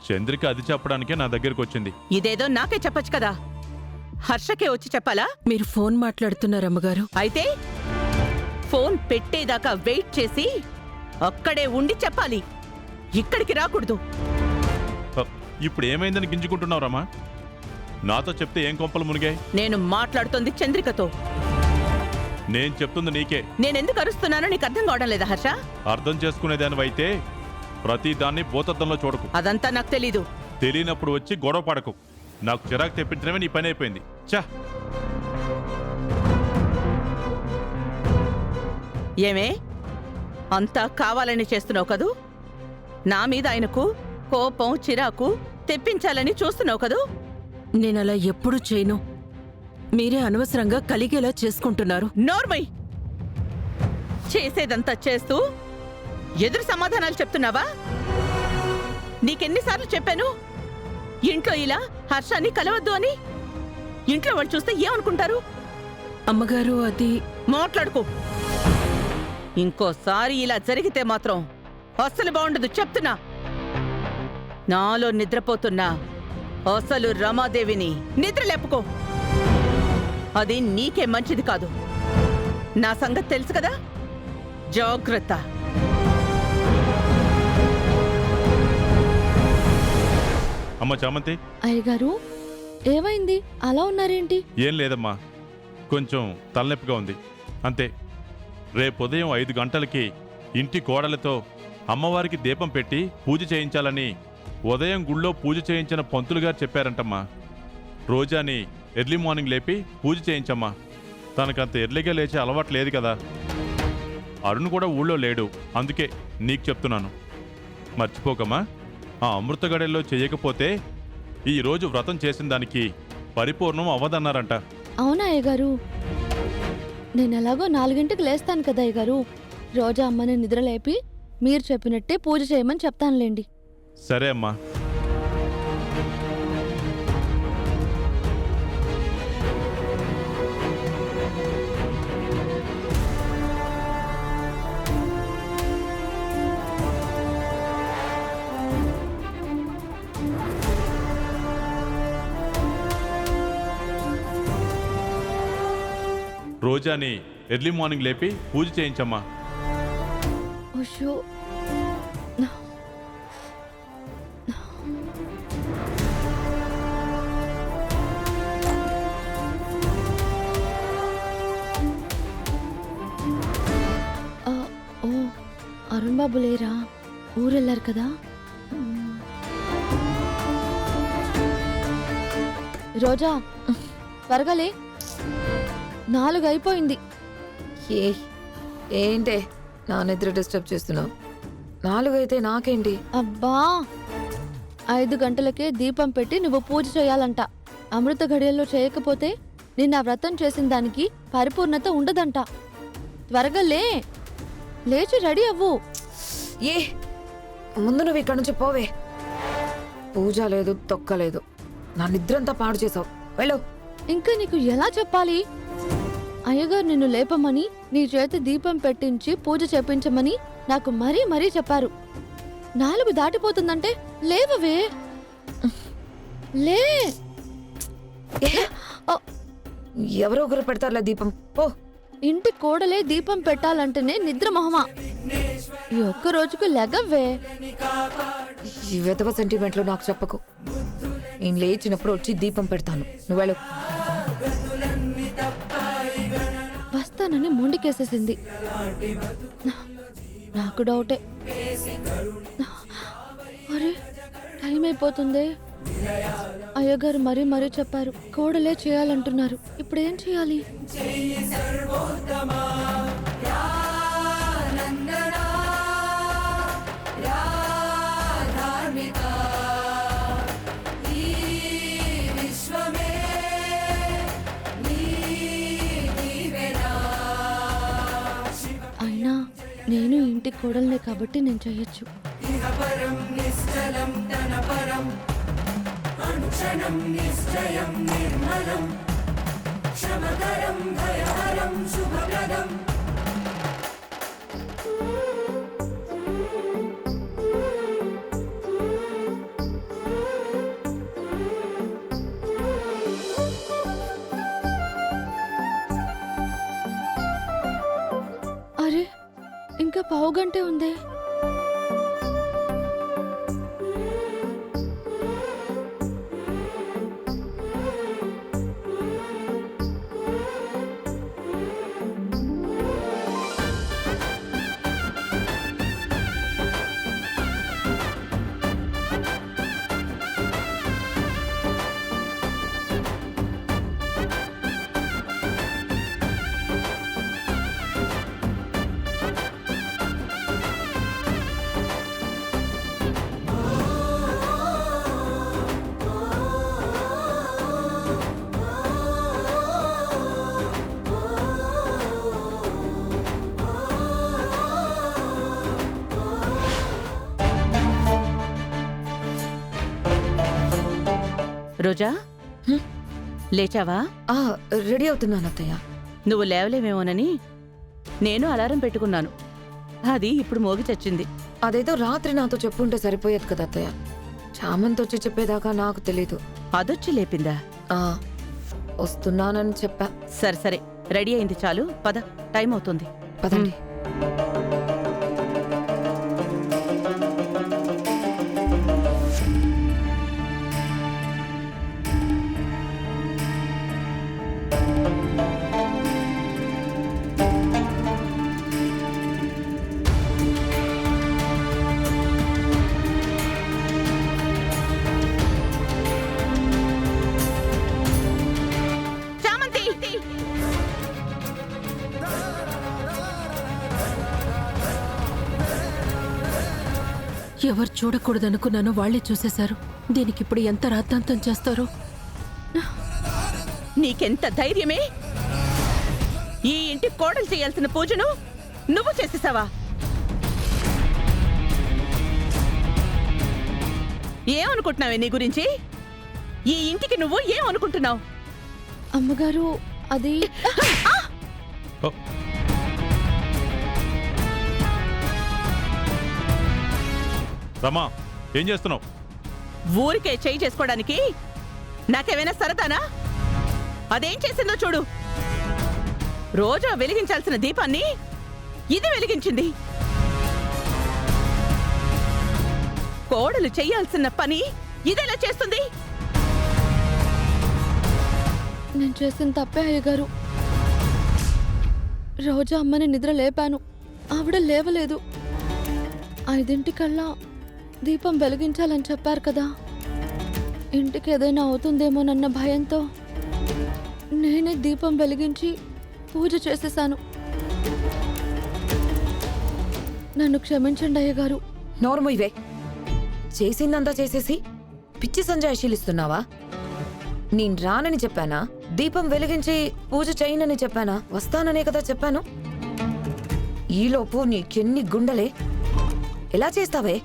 చంద్రిక అది చెప్పడానికే నా దగ్గరికి వచ్చింది. ఇదేదో నాకే చెప్పొచ్చు కదా, హర్షకే వచ్చి చెప్పాలా? మీరు ఫోన్ మాట్లాడుతున్నారు అమ్మగారు. అయితే ఫోన్ పెట్టేదాకా వెయిట్ చేసి అక్కడే ఉండి చెప్పాలి, ఇక్కడికి రాకూడదు. ఇప్పుడు ఏమైందని గింజుకుంటున్నావు రమా? నాతో చెప్తే ఏం కొంపలు మునిగాయి? నేను మాట్లాడుతోంది చంద్రికతో. నేను చెప్తుంది నీకే. నేనెందుకు అరుస్తున్నానో నీకు అర్థం కావడం లేదా హర్ష? అర్థం చేసుకునేదానివైతే ప్రతి దాన్ని భూతత్వంలో చూడకు. అదంతా నాకు తెలీదు. తెలియనప్పుడు వచ్చి గొడవ పడకు. నాకు చిరాకు తెప్పించడమే నీ పని అయిపోయింది. చా ఏమే, అంతా కావాలని చేస్తున్నావు కదూ? నా మీద ఆయనకు కోపం చిరాకు తెప్పించాలని చూస్తున్నావు కదూ? నేనలా ఎప్పుడూ చేయను. మీరే అనవసరంగా కలిగేలా చేసుకుంటున్నారు. నోర్మై, చేసేదంతా చేస్తూ ఎదురు సమాధానాలు చెప్తున్నావా? నీకెన్నిసార్లు చెప్పాను ఇంట్లో ఇలా హర్షాన్ని కలవద్దు అని? ఇంట్లో వాళ్ళు చూస్తే ఏమనుకుంటారు? అమ్మగారు అది మాట్లాడుకో. ఇంకోసారి ఇలా జరిగితే మాత్రం అస్సలు బాగుండదు చెప్తున్నా. నాలో నిద్రపోతున్నా అసలు రమాదేవిని నిద్ర లేపుకో. అది నీకే మంచిది కాదు. నా సంగతి తెలుసు కదా, జాగ్రత్త. అమ్మ చామంతి. అయ్యగారు ఏమైంది, అలా ఉన్నారేంటి? ఏం లేదమ్మా, కొంచెం తలనొప్పిగా ఉంది అంతే. రేపు ఉదయం 5 గంటలకి ఇంటి కోడలతో అమ్మవారికి దీపం పెట్టి పూజ చేయించాలని ఉదయం గుళ్ళో పూజ చేయించిన పంతులు గారు చెప్పారంటమ్మా. రోజాని ఎర్లీ మార్నింగ్ లేపి పూజ చేయించమ్మా. తనకంత ఎర్లీగా లేచే అలవాటు లేదు కదా. అరుణ్ కూడా ఊళ్ళో లేడు, అందుకే నీకు చెప్తున్నాను. మర్చిపోకమ్మా. ఆ అమృత గడియల్లో చేయకపోతే ఈరోజు వ్రతం చేసిన దానికి పరిపూర్ణం అవ్వదన్నారంట. అవునా అయ్యగారు? నేను ఎలాగో 4 గంటలకు లేస్తాను కదా అయ్యగారు. రోజా అమ్మని నిద్రలేపి మీరు చెప్పినట్టే పూజ చేయమని చెప్తానులేండి. సరే అమ్మా. రోజాని ఎర్లీ మార్నింగ్ లేపి పూజ చేయించమ్మా. ఉషో, ఓ అరుణ్ బాబు లేరా? ఊరెళ్ళారు కదా. రోజా త్వరగా లే, 4 అయిపోయింది. ఏంటే నా నిద్ర డిస్టర్బ్ చేస్తున్నావు? 4 అయితే నాకేంటి? అబ్బా, 5 గంటలకే దీపం పెట్టి నువ్వు పూజ చేయాలంట. అమృత ఘడియల్లో చేయకపోతే నిన్న వ్రతం చేసిన దానికి పరిపూర్ణత ఉండదంట. త్వరగా లేచి రెడీ అవ్వు. ఏ ముందు నువ్వు ఇక్కడి నుంచి పోవే. పూజ లేదు, తొక్కలేదు. నా నిద్రంతా పాడు చేసావు. వెళ్ళు. ఇంకా నీకు ఎలా చెప్పాలి? అయ్యగారు నిన్ను లేపమని, నీ చేతి దీపం పెట్టించి పూజ చేపించమని నాకు మరీ చెప్పారు. 4 దాటిపోతుందంటే లేవవే. లే. ఎవరో ఒకరు పెడతారులే దీపం. పో. ఇంటి కోడలే దీపం పెట్టాలంటేనే నిద్ర మొహమా. ఈ ఒక్క రోజుకు లెగవ్వే. ఈ వెతవ సెంటిమెంట్లు నాకు చెప్పకు. నేను లేచినప్పుడు వచ్చి దీపం పెడతాను. నువ్వు వెళ్ళు. వస్తానని మొండికేసేసింది. నాకు డౌటే. అరే టైం అయిపోతుంది. అయ్యగారు మరీ చెప్పారు, కోడలే చేయాలంటున్నారు. ఇప్పుడు ఏం చేయాలి? అయినా నేను ఇంటి కోడలనే కాబట్టి నేను చెయ్యొచ్చు. పావుగంటే ఉందే. రోజా, లేచావా? ఆ, రెడీ అవుతున్నాను అత్తయ్య. నువ్వు లేవలేమేమోనని నేను అలారం పెట్టుకున్నాను. అది ఇప్పుడు మోగి చచ్చింది. అదేదో రాత్రి నాతో చెప్పుంటే సరిపోయేది కదా అత్తయ్య. చామంతి వచ్చి చెప్పేదాకా నాకు తెలీదు. అదొచ్చి లేపిందా? ఆ, వస్తున్నానని చెప్పా. సరే సరే, రెడీ అయింది చాలు, పద, టైం అవుతుంది. పదండి. చామంతి! ఎవరు చూడకూడదనుకున్నానో వాళ్లే చూసేశారు. దీనికిప్పుడు ఎంత రాద్ధాంతం చేస్తారో. నీకెంత ధైర్యమే? ఈ ఇంటి కోడలు చేయాల్సిన పూజను నువ్వు చేసేసావా? ఏమనుకుంటున్నావే నీ గురించి? ఈ ఇంటికి నువ్వు ఏమనుకుంటున్నావు? అమ్మగారు, అది ఓ, రమా, ఏం చేస్తున్నావు? ఊరికే చేయి చేసుకోవడానికి నాకేమైనా సరదానా? అదేం చేసిందో చూడు. రోజు వెలిగించాల్సిన దీపాన్ని ఇది వెలిగించింది. కోడలు చెయ్యాల్సిన పని ఇదెలా చేస్తుంది? నేను చేసిన తప్పే అయ్యగారు. రోజా అమ్మని నిద్ర లేపాను, ఆవిడ లేవలేదు. 5 దీపం వెలిగించాలని చెప్పారు కదా. ఇంటికి ఏదైనా అవుతుందేమోనన్న భయంతో నేనే దీపం వెలిగించి పూజ చేసేశాను. నన్ను క్షమించండి అయ్యగారు. నోర్ముయివే. చేసిందంతా చేసేసి పిచ్చి సంజాయిషీలిస్తున్నావా? నేను రానని చెప్పానా? దీపం వెలిగించి పూజ చేయనని చెప్పానా? వస్తాననే కదా చెప్పాను. ఈలోపు నీకెన్ని గుండెలే? ఎలా చేస్తావే?